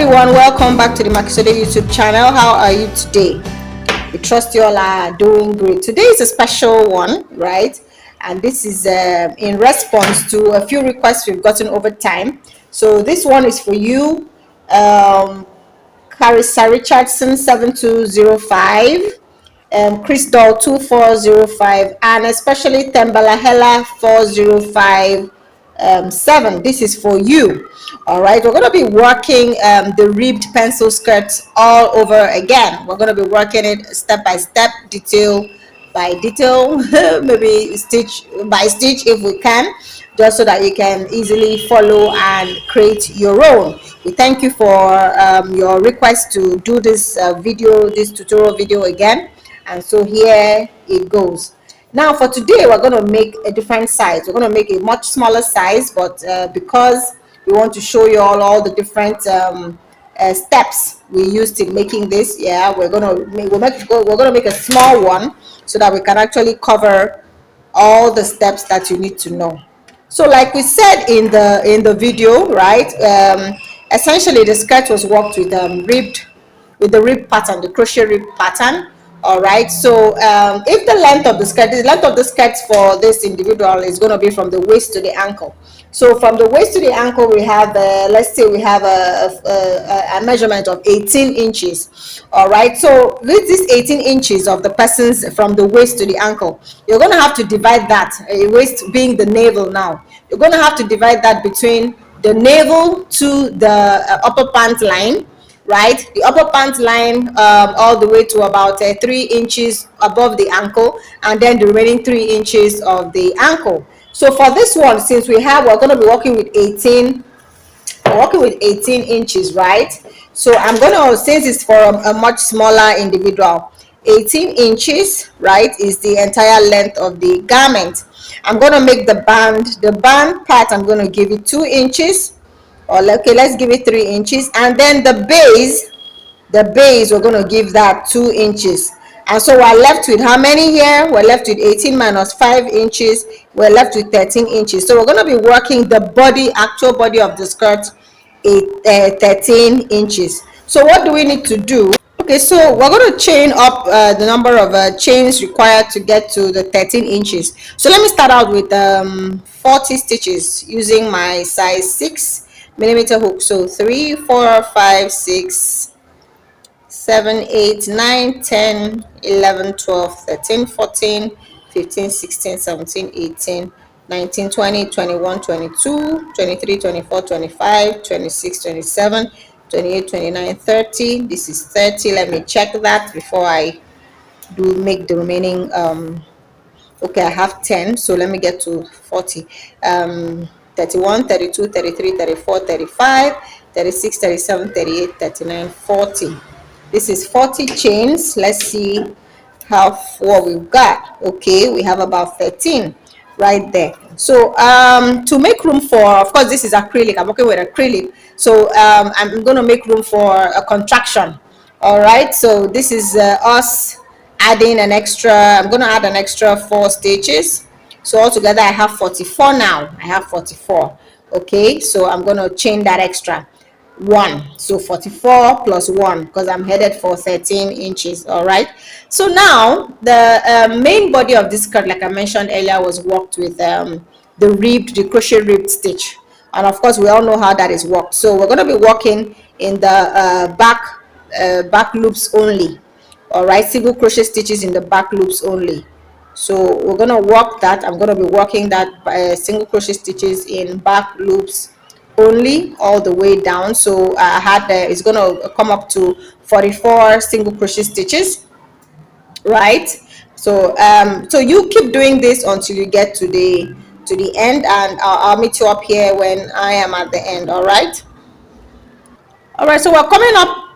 everyone, welcome back to the Makisode YouTube channel. How are you today? We trust you all are doing great. Today is a special one, right? And this is in response to a few requests we've gotten over time. So this one is for you, Carissa Richardson 7205, Chris Doll 2405, and especially Tembala Hela 4057. This is for you. All right, we're going to be working the ribbed pencil skirts all over again. We're going to be working it step by step, detail by detail, maybe stitch by stitch if we can, just so that you can easily follow and create your own. We thank you for your request to do this this tutorial video again. And so here it goes. Now for today, we're going to make a different size. We're going to make a much smaller size, but because we want to show you all the different steps we used in making this, we're going to make a small one so that we can actually cover all the steps that you need to know. So like we said in the video, right, essentially the skirt was worked with the rib pattern, the crochet rib pattern. All right, so if the length of the skirt for this individual is going to be from the waist to the ankle. So from the waist to the ankle, we have let's say we have a measurement of 18 inches. All right, so with this 18 inches of the person's from the waist to the ankle, you're going to have to divide that, waist being the navel. Now you're going to have to divide that between the navel to the upper pant line, right? The upper pant line all the way to about 3 inches above the ankle, and then the remaining 3 inches of the ankle. So for this one, since we're going to be working with 18 inches, right? So I'm going to, since it's for a much smaller individual, 18 inches, right, is the entire length of the garment. I'm going to make the band part, I'm going to give it 2 inches. Or okay, let's give it 3 inches, and then the base we're going to give that 2 inches. And so we're left with how many here? We're left with 18 minus 5 inches. We're left with 13 inches. So we're going to be working the actual body of the skirt 13 inches. So what do we need to do? Okay, so we're going to chain up the number of chains required to get to the 13 inches. So let me start out with 40 stitches using my size 6 millimeter hook. So 3, 4, 5, 6, 7, 8, 9, 10, 11, 12, 13, 14, 15, 16, 17, 18, 19, 20, 21, 22, 23, 24, 25, 26, 27, 28, 29, 30. This is 30. Let me check that before I make the remaining. Okay, I have 10, so let me get to 40. 31, 32, 33, 34, 35, 36, 37, 38, 39, 40. This is 40 chains. Let's see what we've got. Okay, we have about 13 right there. So to make room for, of course, this is acrylic. I'm working with acrylic, so I'm going to make room for a contraction. All right, so this is us adding an extra. I'm going to add an extra 4 stitches. So altogether I have 44 now. I have 44. Okay, so I'm going to chain that extra 1. So 44 plus 1, because I'm headed for 13 inches. All right, so now the main body of this skirt, like I mentioned earlier, was worked with the crochet ribbed stitch, and of course we all know how that is worked. So we're going to be working in the back loops only. All right, single crochet stitches in the back loops only. So we're going to work that. I'm going to be working that single crochet stitches in back loops only all the way down. So I had it's going to come up to 44 single crochet stitches, right? So so you keep doing this until you get to the end, and I'll meet you up here when I am at the end. All right. All right, so we're coming up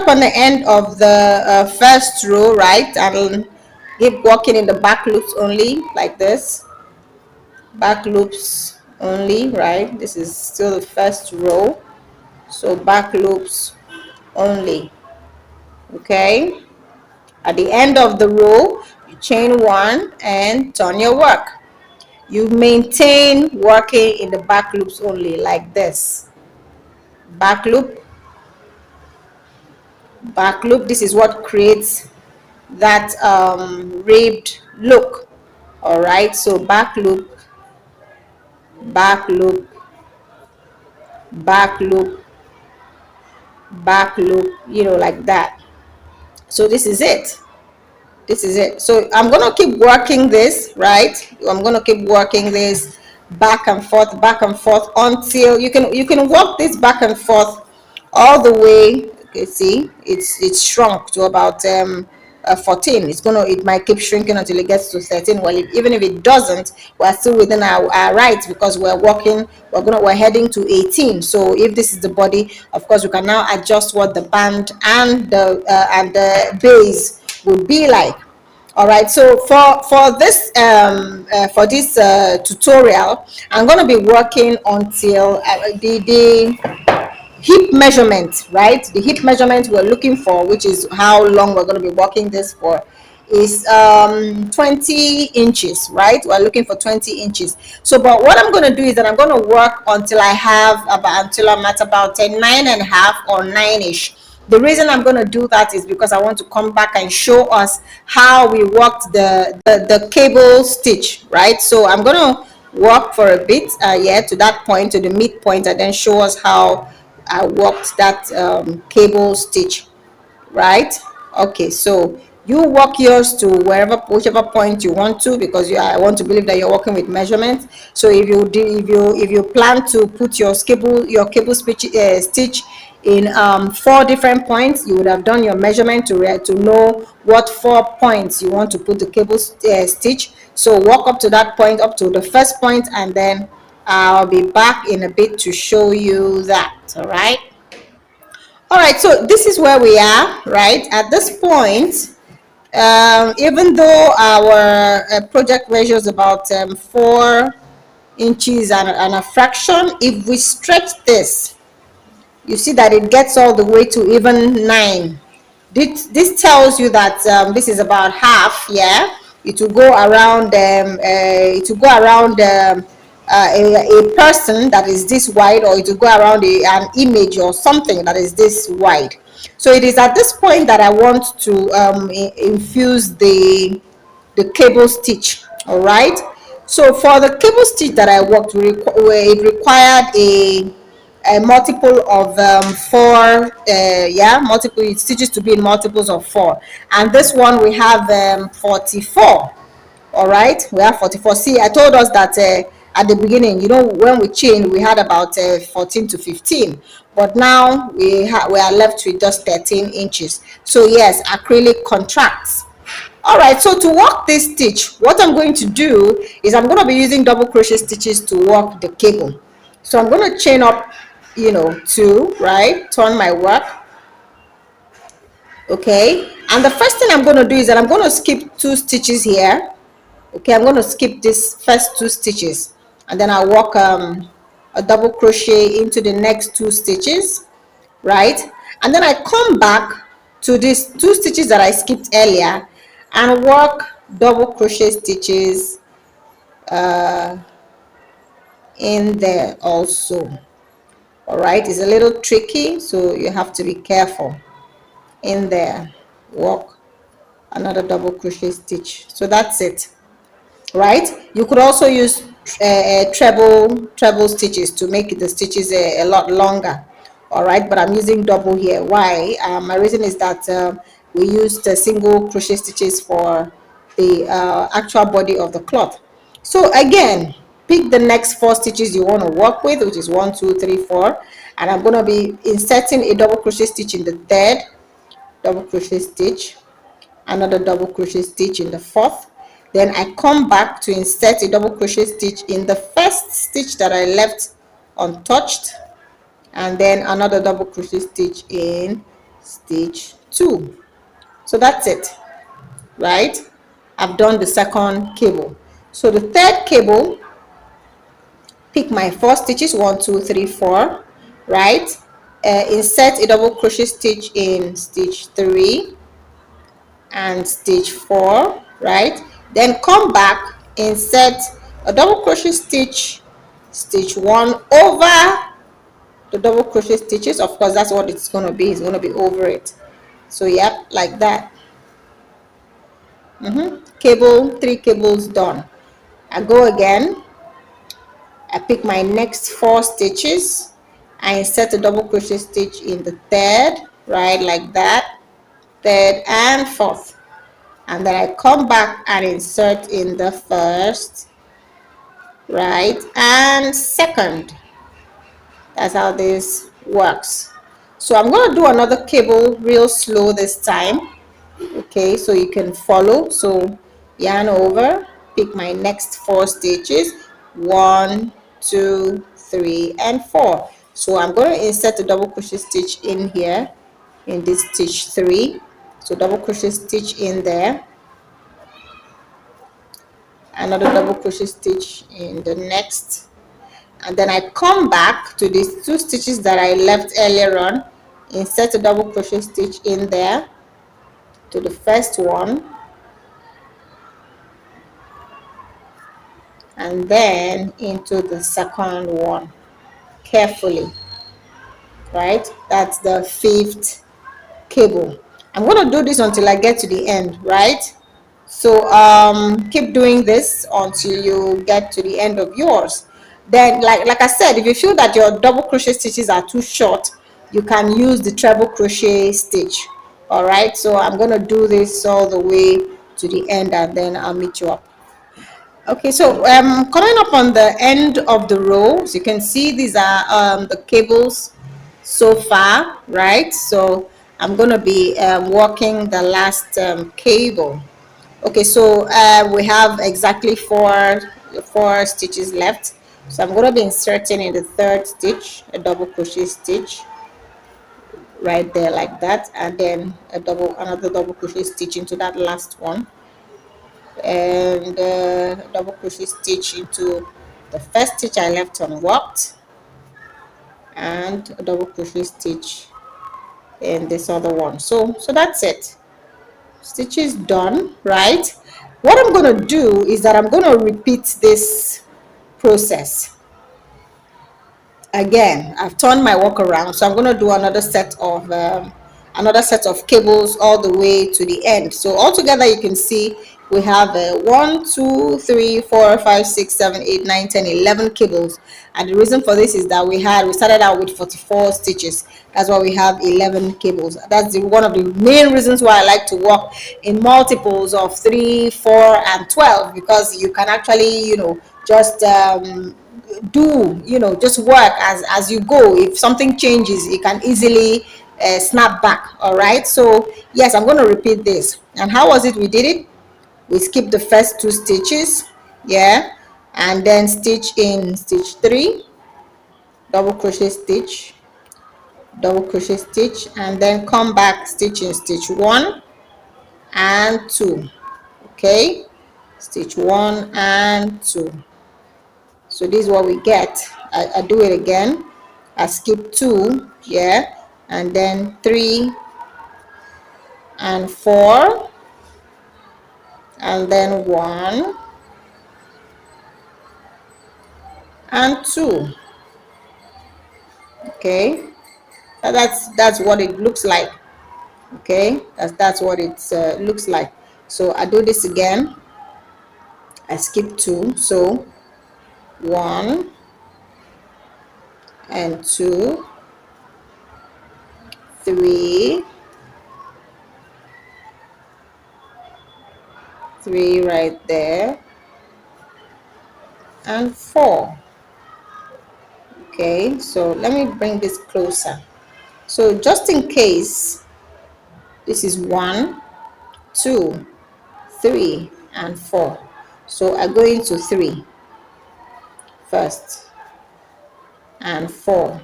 on the end of the first row, right? And keep working in the back loops only, like this. Back loops only, right? This is still the first row, so back loops only. Okay, at the end of the row you chain 1 and turn your work. You maintain working in the back loops only, like this. Back loop, back loop. This is what creates that ribbed look. All right, so back loop, back loop, back loop, back loop, you know, like that. So this is it. This is it. So I'm gonna keep working this, right? I'm gonna keep working this back and forth until you can work this back and forth all the way. Okay, see, it's shrunk to about 14. It might keep shrinking until it gets to 13. Well, even if it doesn't, we're still within our rights, because we're heading to 18. So if this is the body, of course we can now adjust what the band and the base would be like. All right, so for this tutorial, I'm going to be working until the hip measurement, right? The hip measurement we're looking for, which is how long we're going to be working this for, is 20 inches, right? We're looking for 20 inches. So but what I'm going to do is that I'm going to work until I'm at about a 9.5 or 9ish. The reason I'm going to do that is because I want to come back and show us how we worked the cable stitch, right? So I'm going to work for a bit to that point, to the midpoint, and then show us how I worked that cable stitch, right? Okay, so you work yours to whichever point you want to, because I want to believe that you're working with measurements. So if you plan to put your cable stitch in 4 different points, you would have done your measurement to know what 4 points you want to put the cable stitch. So walk up to that point, up to the first point, and then I'll be back in a bit to show you that. All right. All right, so this is where we are, right? At this point, even though our project measure is about 4 inches and a fraction, if we stretch this, you see that it gets all the way to even 9. This tells you that this is about half. Yeah, it will go around a person that is this wide, or it will go around an image or something that is this wide. So it is at this point that I want to infuse the cable stitch. All right, so for the cable stitch that I worked, it required a multiple of 4, multiple stitches to be in multiples of 4, and this one we have 44. All right, we have 44. See, I told us that at the beginning, you know, when we chained, we had about 14 to 15, but now we are left with just 13 inches. So yes, acrylic contracts. All right, so to work this stitch, what I'm going to do is I'm going to be using double crochet stitches to work the cable. So I'm going to chain up, 2, right, turn my work. Okay, and the first thing I'm going to do is that I'm going to skip 2 stitches here. Okay, I'm going to skip this first 2 stitches, and then I'll work a double crochet into the next 2 stitches, right? And then I come back to these 2 stitches that I skipped earlier and work double crochet stitches in there also. All right, it's a little tricky, so you have to be careful. In there, work another double crochet stitch. So that's it, right? You could also use treble stitches to make the stitches a lot longer. All right, but I'm using double here. Why? My reason is that we used single crochet stitches for the actual body of the cloth. So again, pick the next 4 stitches you want to work with, which is 1, 2, 3, 4, and I'm going to be inserting a double crochet stitch in the 3rd, double crochet stitch, another double crochet stitch in the 4th. Then I come back to insert a double crochet stitch in the first stitch that I left untouched, and then another double crochet stitch in stitch 2. So that's it, right? I've done the 2nd cable. So the 3rd cable, pick my 4 stitches, 1, 2, 3, 4, right? Insert a double crochet stitch in stitch 3 and stitch 4, right? Then come back, insert a double crochet stitch, stitch 1 over the double crochet stitches. Of course, that's what it's going to be. It's going to be over it. So yep, like that. Cable, 3 cables done. I go again, I pick my next 4 stitches, I insert a double crochet stitch in the third, right, like that, third and fourth, and then I come back and insert in the first, right, and second. That's how this works. So I'm going to do another cable real slow this time, okay, so you can follow. So yarn over, pick my next 4 stitches, 1, 2, 3 and 4. So I'm going to insert a double crochet stitch in here in this stitch 3. So double crochet stitch in there, another double crochet stitch in the next, and then I come back to these 2 stitches that I left earlier on, insert a double crochet stitch in there to the first one, and then into the second one carefully, right? That's the 5th cable. I'm going to do this until I get to the end, right? So keep doing this until you get to the end of yours. Then like I said, if you feel that your double crochet stitches are too short, you can use the treble crochet stitch. All right, so I'm going to do this all the way to the end, and then I'll meet you up. Okay, so coming up on the end of the row, as you can see, these are the cables so far, right? So I'm going to be working the last cable. Okay, so we have exactly four stitches left. So I'm going to be inserting in the 3rd stitch a double crochet stitch right there like that, and then another double crochet stitch into that last one, and double crochet stitch into the first stitch I left unworked, and a double crochet stitch in this other one. So that's it. Stitches done, right? What I'm going to do is that I'm going to repeat this process again. I've turned my work around, so I'm going to do another set of cables all the way to the end. So altogether you can see we have 1, 2, 3, 4, 5, 6, 7, 8, 9, 10, 11 cables, and the reason for this is that we started out with 44 stitches. That's why we have 11 cables. That's one of the main reasons why I like to work in multiples of 3, 4 and 12, because you can actually just just work as you go. If something changes, you can easily snap back. All right, so yes, I'm going to repeat this. And how was it we did it? We skipped the first 2 stitches, yeah, and then stitch in stitch 3, double crochet stitch, double crochet stitch, and then come back, stitch in stitch 1 and 2, okay, stitch 1 and 2. So this is what we get. I do it again. I skip 2, yeah, and then 3 and 4, and then 1 and 2. Okay, that's what it looks like. Okay, that's what it looks like. So I do this again. I skip 2, so 1 and 2, 3, 3 right there, and 4. Okay, so let me bring this closer. So just in case, this is 1, 2, 3 and 4. So I go into 3 first and 4,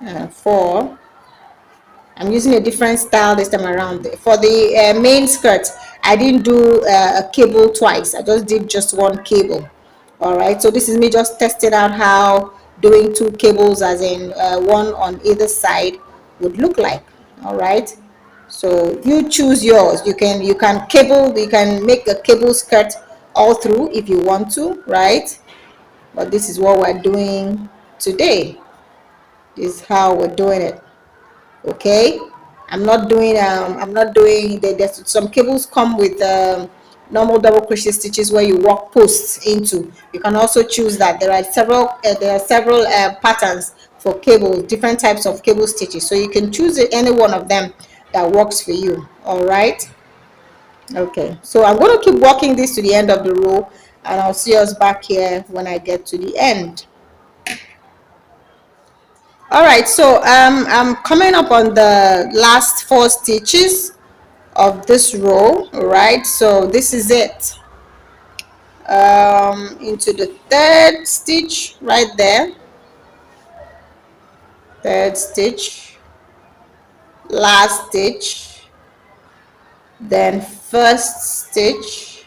and 4. I'm using a different style this time around. For the main skirt, I didn't do a cable twice. I just did just 1 cable. All right, so this is me just testing out how doing 2 cables, as in 1 on either side, would look like. All right, so you choose yours. You can make a cable skirt all through if you want to, right? But this is what we're doing today. This is how we're doing it. Okay, I'm not doing there's some cables come with normal double crochet stitches where you work posts into. You can also choose that. There are several patterns for cables, different types of cable stitches, so you can choose any one of them that works for you. All right. Okay, so I'm going to keep working this to the end of the row, and I'll see us back here when I get to the end. All right, so I'm coming up on the last 4 stitches of this row. All right, so this is it. Into the 3rd stitch right there, 3rd stitch, last stitch, then 1st stitch,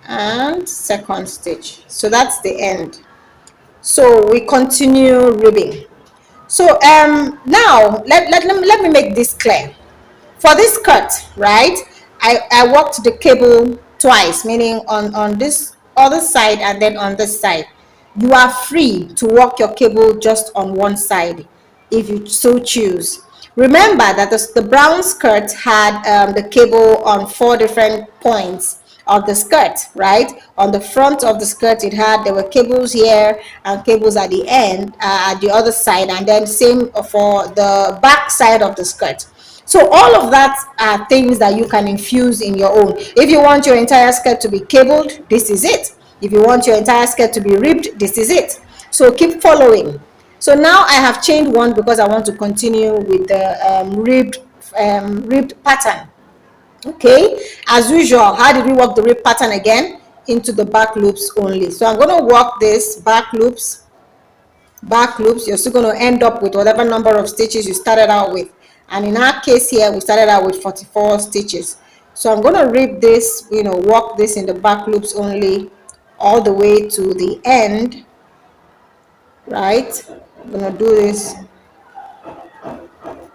and 2nd stitch. So that's the end. So we continue ribbing. So now let me make this clear. For this skirt, right, I worked the cable twice, meaning on this other side and then on this side. You are free to work your cable just on one side if you so choose. Remember that the brown skirt had the cable on 4 different points of the skirt, right? On the front of the skirt, there were cables here and cables at the end, at the other side, and then same for the back side of the skirt. So all of that are things that you can infuse in your own. If you want your entire skirt to be cabled, this is it. If you want your entire skirt to be ribbed, this is it. So keep following. So now I have chained one because I want to continue with the ribbed pattern. Okay, as usual, how did we work the rib pattern again? Into the back loops only. So I'm going to work this back loops. You're still going to end up with whatever number of stitches you started out with, and in our case here we started out with 44 stitches. So I'm going to rib this, work this in the back loops only all the way to the end, right? I'm going to do this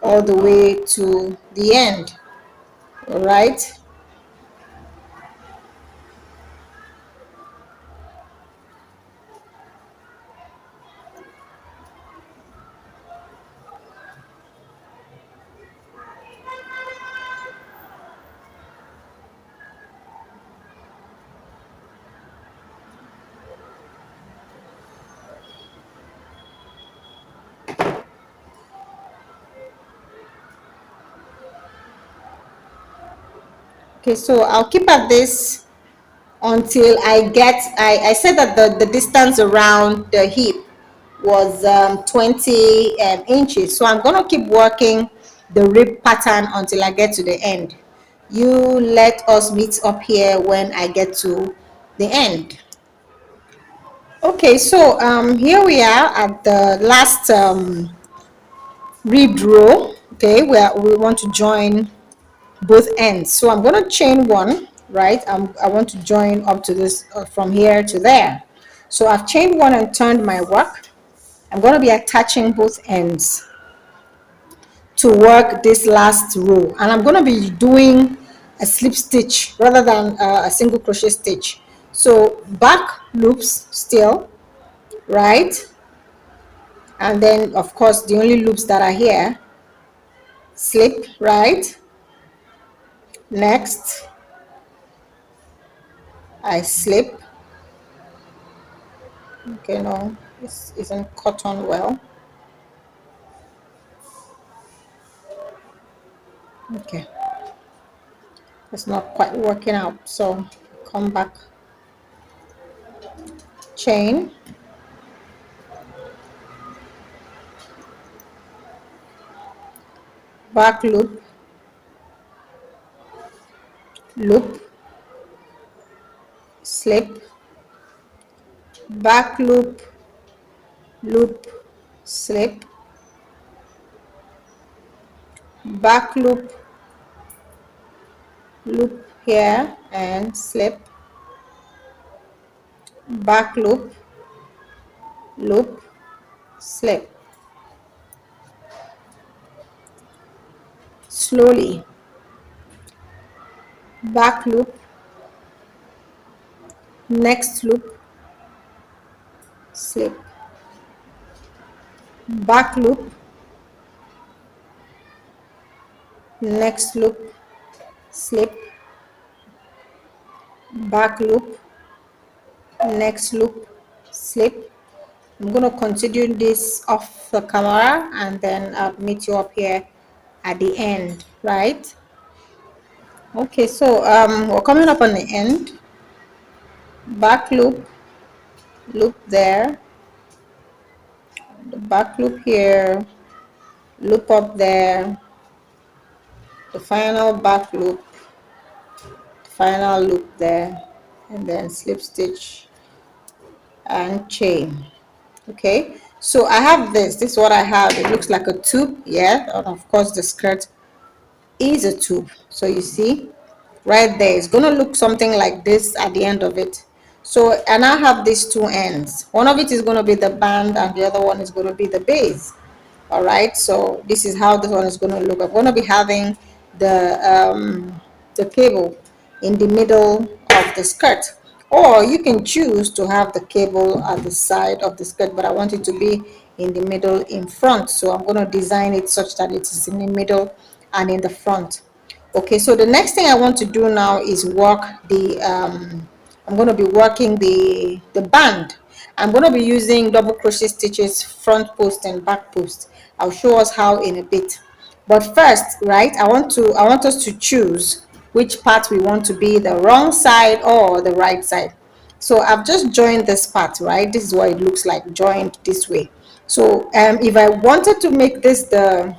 all the way to the end. All right. Okay, so I'll keep at this until I said that the distance around the hip was 20 inches. So I'm going to keep working the rib pattern until I get to the end. You let us meet up here when I get to the end. Okay, so here we are at the last ribbed row. Okay, where we want to join both ends. So I'm going to chain one, right? I want to join up to this from here to there. So I've chained one and turned my work. I'm going to be attaching both ends to work this last row, and I'm going to be doing a slip stitch rather than a single crochet stitch. So back loops still, right? And then of course the only loops that are here, slip, right? Next I slip. Okay, no, this isn't cut on well. Okay, it's not quite working out, so come back, chain, back loop, loop, slip, back loop, loop, slip, back loop, loop here and slip, back loop, loop, slip. Slowly, back loop, next loop, slip, back loop, next loop, slip, back loop, next loop, slip. I'm going to continue this off the camera and then I'll meet you up here at the end, right? Okay, so we're coming up on the end. Back loop, loop there, the back loop here, loop up there, the final back loop, final loop there, and then slip stitch and chain. Okay, so I have this is what I have. It looks like a tube, yeah, and of course the skirt is a tube. So you see right there, it's gonna look something like this at the end of it. So, and I have these two ends. One of it is going to be the band and the other one is going to be the base. All right, so this is how this one is going to look. I'm going to be having the cable in the middle of the skirt, or you can choose to have the cable at the side of the skirt, but I want it to be in the middle in front. So I'm going to design it such that it is in the middle and in the front. Okay, so the next thing I want to do now is work the I'm going to be working the band. I'm going to be using double crochet stitches, front post and back post. I'll show us how in a bit. But first, right, I want us to choose which part we want to be, the wrong side or the right side. So I've just joined this part, right? This is what it looks like joined this way. So if I wanted to make this the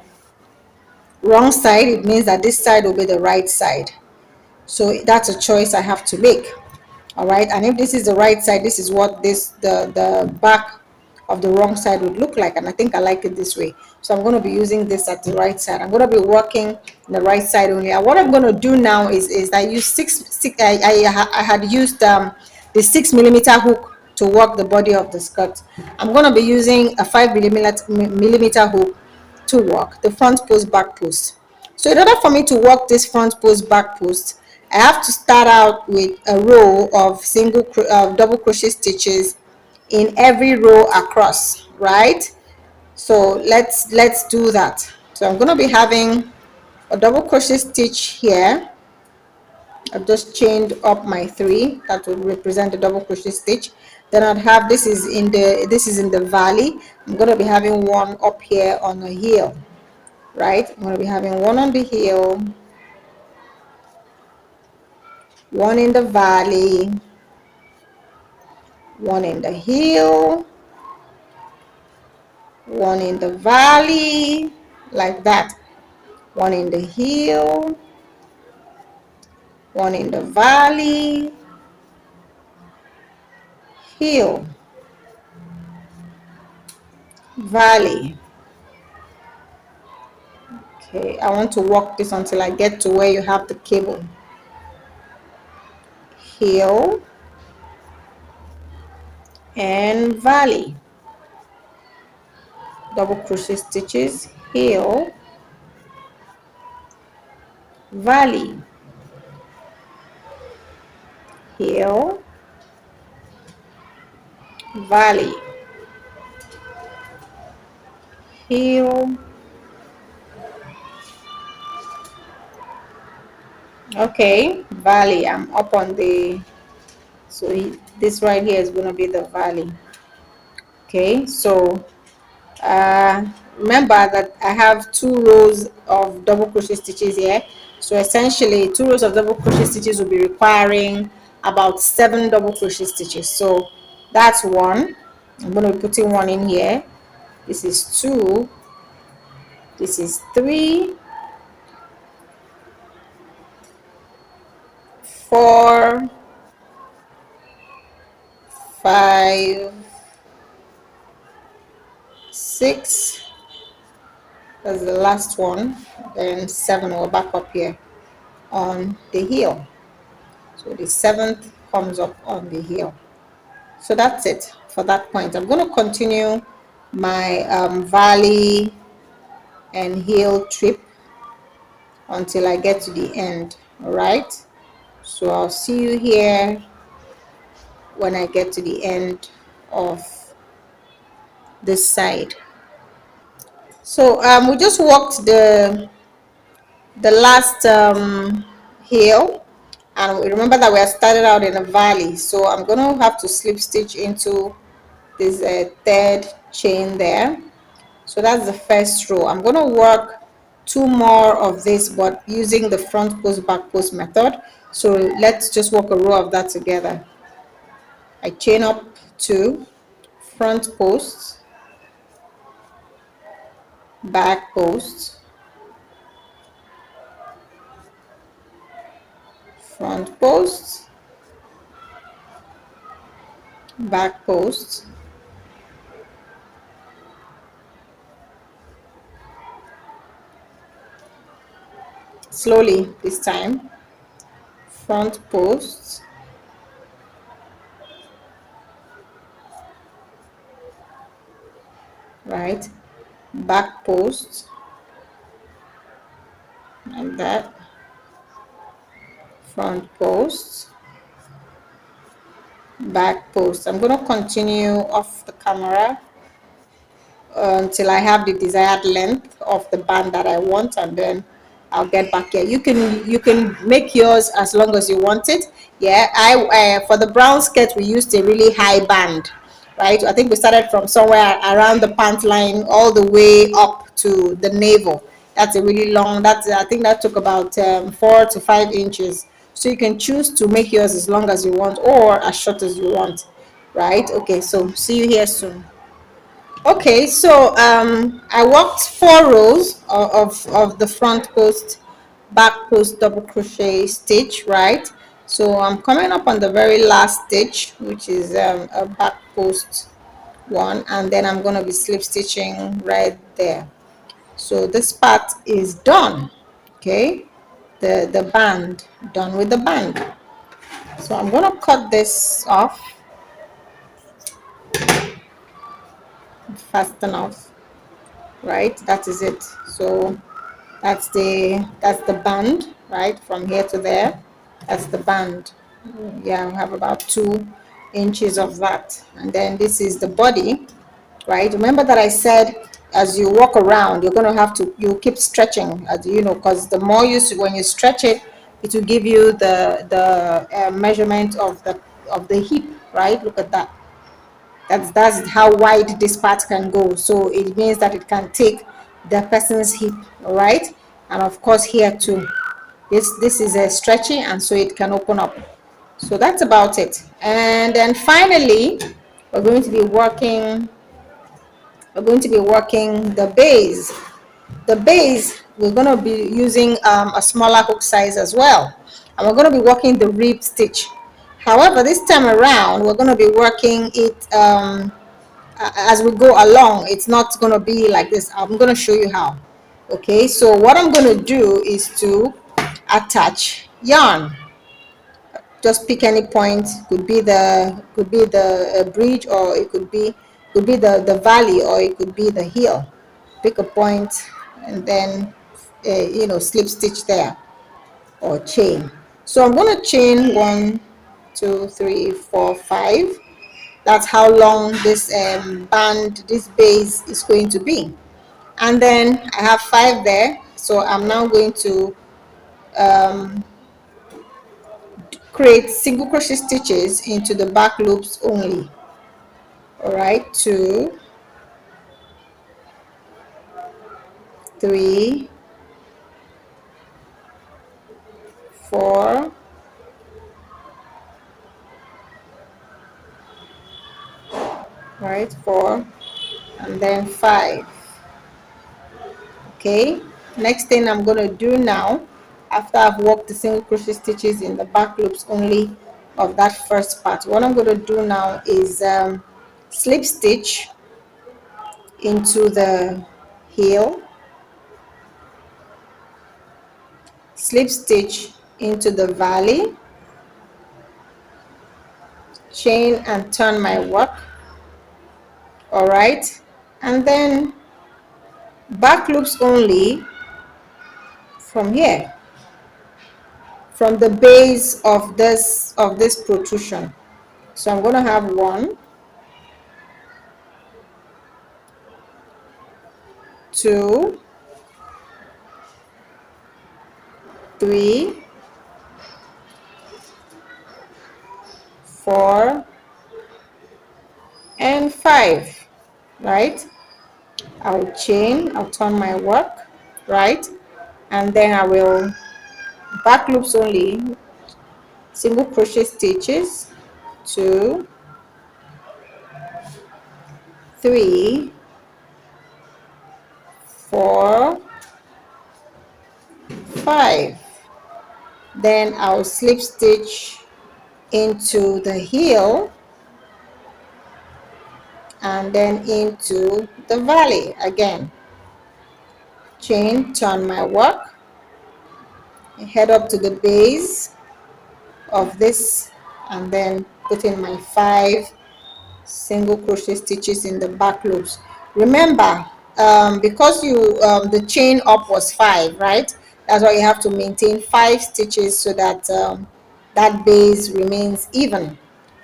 wrong side, it means that this side will be the right side. So that's a choice I have to make. All right, and if this is the right side, this is what the back of the wrong side would look like, and I think I like it this way. So I'm going to be using this at the right side. I'm going to be working the right side only. And what I'm going to do now is I use I had used the 6mm hook to work the body of the skirt. I'm going to be using a 5mm hook to work the front post, back post. So in order for me to work this front post, back post, I have to start out with a row of double crochet stitches in every row across, right? So let's do that. So I'm going to be having a double crochet stitch here. I've just chained up my 3 that will represent the double crochet stitch. Then I'd have this is in the valley. I'm going to be having one up here on the heel, right? I'm going to be having one on the heel, one in the valley, one in the heel, one in the valley, like that, one in the heel, one in the valley, heel, valley. Okay, I want to work this until I get to where you have the cable. Heel and valley, double crochet stitches, heel, valley, heel, valley, heel. Okay, valley. I'm up on the, so this right here is going to be the valley. Okay, so remember that I have 2 rows of double crochet stitches here. So essentially 2 rows of double crochet stitches will be requiring about 7 double crochet stitches. So that's 1. I'm going to be putting 1 in here. This is 2. This is 3, 4, 5, 6. That's the last one. Then 7 will back up here on the heel. So the 7th comes up on the heel. So that's it for that point. I'm going to continue my valley and heel trip until I get to the end. All right, so I'll see you here when I get to the end of this side. So we just walked the last heel, and we remember that we had started out in a valley, so I'm going to have to slip stitch into this third chain there. So that's the first row. I'm going to work two more of this, but using the front post back post method. So let's just work a row of that together. I chain up two, front post, back post, front post, back post, slowly this time, front post, right, back post, like that, front post, back post. I'm going to continue off the camera until I have the desired length of the band that I want, and then I'll get back here. You can make yours as long as you want it. Yeah, I for the brown skirt we used a really high band, right? I think we started from somewhere around the pant line all the way up to the navel. That's a really long, that's, I think that took about 4 to 5 inches. So you can choose to make yours as long as you want or as short as you want, right? Okay, so see you here soon. Okay, so I worked 4 rows of the front post, back post double crochet stitch, right? So I'm coming up on the very last stitch, which is a back post one, and then I'm going to be slip stitching right there. So this part is done. Okay, the band, done with the band. So I'm going to cut this off fast enough, right? That is it. So that's the band, right, from here to there. That's the band. Yeah, we have about 2 inches of that, and then this is the body, right? Remember that I said as you walk around you're going to have to, you keep stretching, as you know, because the more you, when you stretch it, it will give you the measurement of the hip, right? Look at that. That's how wide this part can go. So it means that it can take the person's hip, all right? And of course here too, this is a stretchy, and so it can open up. So that's about it. And then finally we're going to be working the base. The base, we're going to be using a smaller hook size as well, and we're going to be working the rib stitch. However, this time around we're going to be working it as we go along. It's not going to be like this. I'm going to show you how. Okay, so what I'm going to do is to attach yarn. Just pick any point. Could be the bridge, or it could be the valley, or it could be the heel. Pick a point, and then slip stitch there, or chain. So I'm going to chain 1, 2, 3, 4, 5. That's how long this band, this base is going to be. And then I have 5 there, so I'm now going to create single crochet stitches into the back loops only. All right, 2, 3, 4, right, 4, and then 5. Okay, next thing I'm going to do now, after I've worked the single crochet stitches in the back loops only of that first part, what I'm going to do now is slip stitch into the heel, slip stitch into the valley, chain and turn my work. All right, and then back loops only from here, from the base of this protrusion. So I'm going to have 1, 2, 3, 4, and 5, right? I'll chain, I'll turn my work, right? And then I will back loops only, single crochet stitches, 2, 3, 4, 5. Then I'll slip stitch into the heel and then into the valley again. Chain, turn my work, head up to the base of this, and then put in my 5 single crochet stitches in the back loops. Remember, because the chain up was 5, right? That's why you have to maintain 5 stitches so that that base remains even,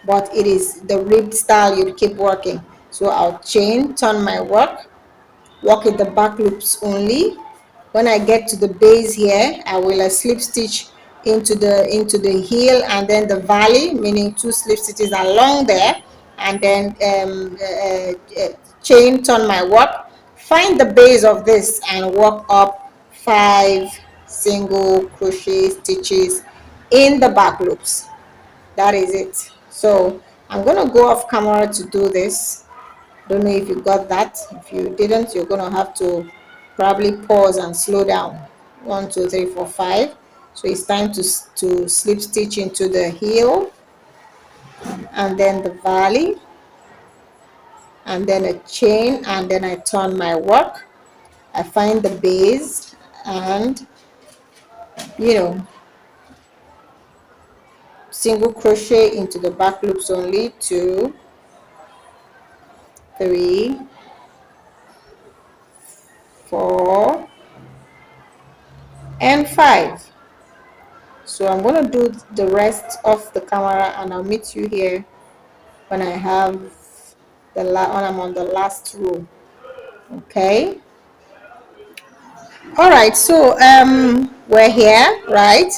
but it is the ribbed style you keep working. So I'll chain, turn my work in the back loops only. When I get to the base here, I will slip stitch into the heel and then the valley, meaning 2 slip stitches along there, and then chain, turn my work, find the base of this and work up 5 single crochet stitches in the back loops. That is it. So I'm going to go off camera to do this. Don't know if you got that. If you didn't, you're gonna have to probably pause and slow down. 1, 2, 3, 4, 5. So it's time to slip stitch into the heel and then the valley and then a chain, and then I turn my work. I find the base and single crochet into the back loops only, 2, 3, 4, and 5. So I'm going to do the rest of the camera and I'll meet you here when I have when I'm on the last row. Okay. All right. So we're here, right?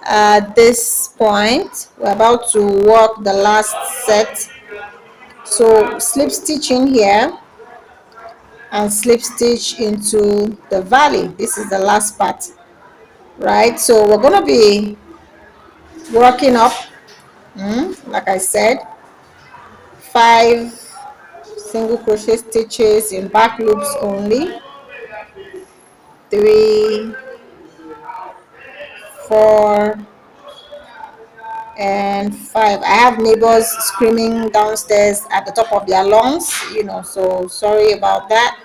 At this point, we're about to work the last set. So slip stitch in here and slip stitch into the valley. This is the last part, right? So we're going to be working up, like I said, 5 single crochet stitches in back loops only, 3, 4, and 5. I have neighbors screaming downstairs at the top of their lungs, so sorry about that.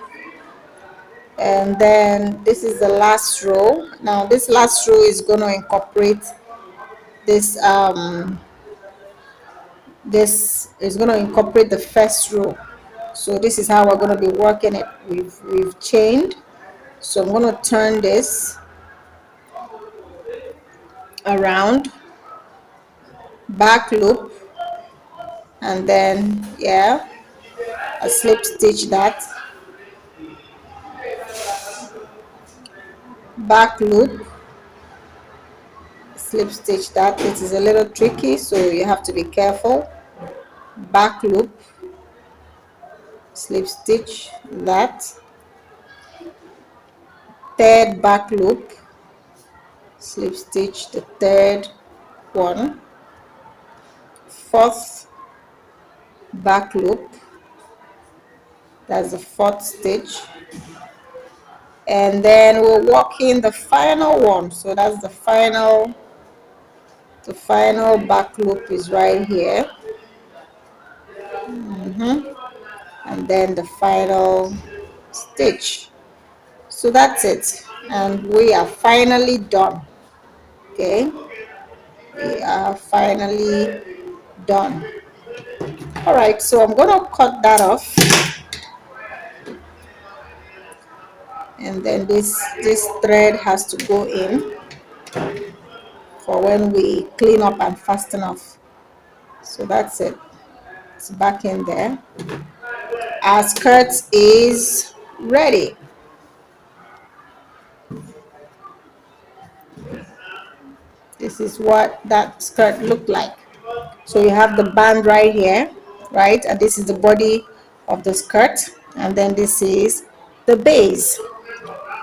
And then this is the last row. Now this last row is going to incorporate this this is going to incorporate the first row. So this is how we're going to be working it. We've chained. So I'm going to turn this around, back loop, and then I slip stitch that, back loop, slip stitch that. It is a little tricky, so you have to be careful. Back loop, slip stitch that, third back loop, slip stitch the third one, fourth back loop, that's the fourth stitch, and then we'll work in the final one. So that's the final back loop is right here, and then the final stitch. So that's it, and we are finally done. Okay, we are finally done. All right, so I'm going to cut that off, and then this thread has to go in for when we clean up and fasten off. So that's it, it's back in there. Our skirt is ready. This is what that skirt looked like. So you have the band right here, right? And this is the body of the skirt, and then this is the base.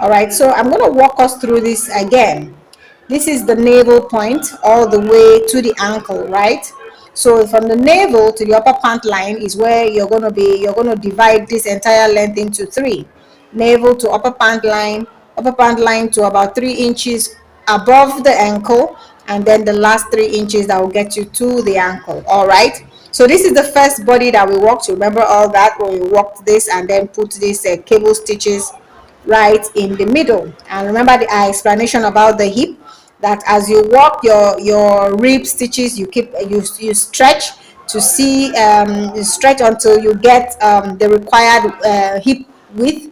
All right, so I'm going to walk us through this again. This is the navel point all the way to the ankle, right? So from the navel to the upper pant line is where you're going to divide this entire length into three. Navel to upper pant line to about 3 inches above the ankle, and then the last 3 inches that will get you to the ankle. All right, so this is the first body that we walked. Remember all that when we walked this and then put these cable stitches right in the middle. And remember the explanation about the hip, that as you walk your rib stitches, you stretch to see you stretch until you get the required hip width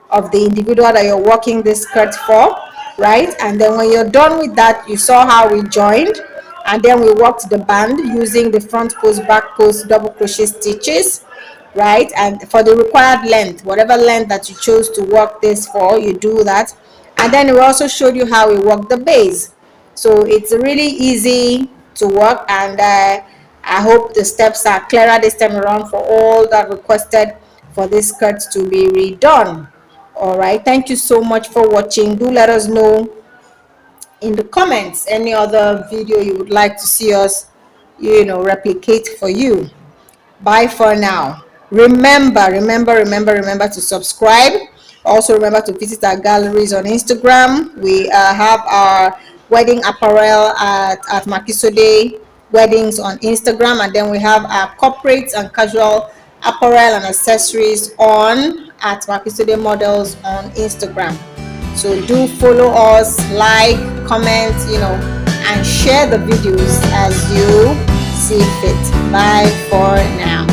of the individual that you're working this skirt for, right? And then when you're done with that, you saw how we joined, and then we worked the band using the front post, back post, double crochet stitches, right? And for the required length, whatever length that you chose to work this for, you do that. And then we also showed you how we work the base. So it's really easy to work, and I hope the steps are clearer this time around for all that requested for this skirt to be redone. All right, thank you so much for watching. Do let us know in the comments any other video you would like to see us replicate for you. Bye for now. Remember to subscribe. Also remember to visit our galleries on Instagram. We have our wedding apparel at Makisode weddings on Instagram, and then we have our corporate and casual apparel and accessories on at Makisode models on Instagram. So do follow us, like, comment, and share the videos as you see fit. Bye for now.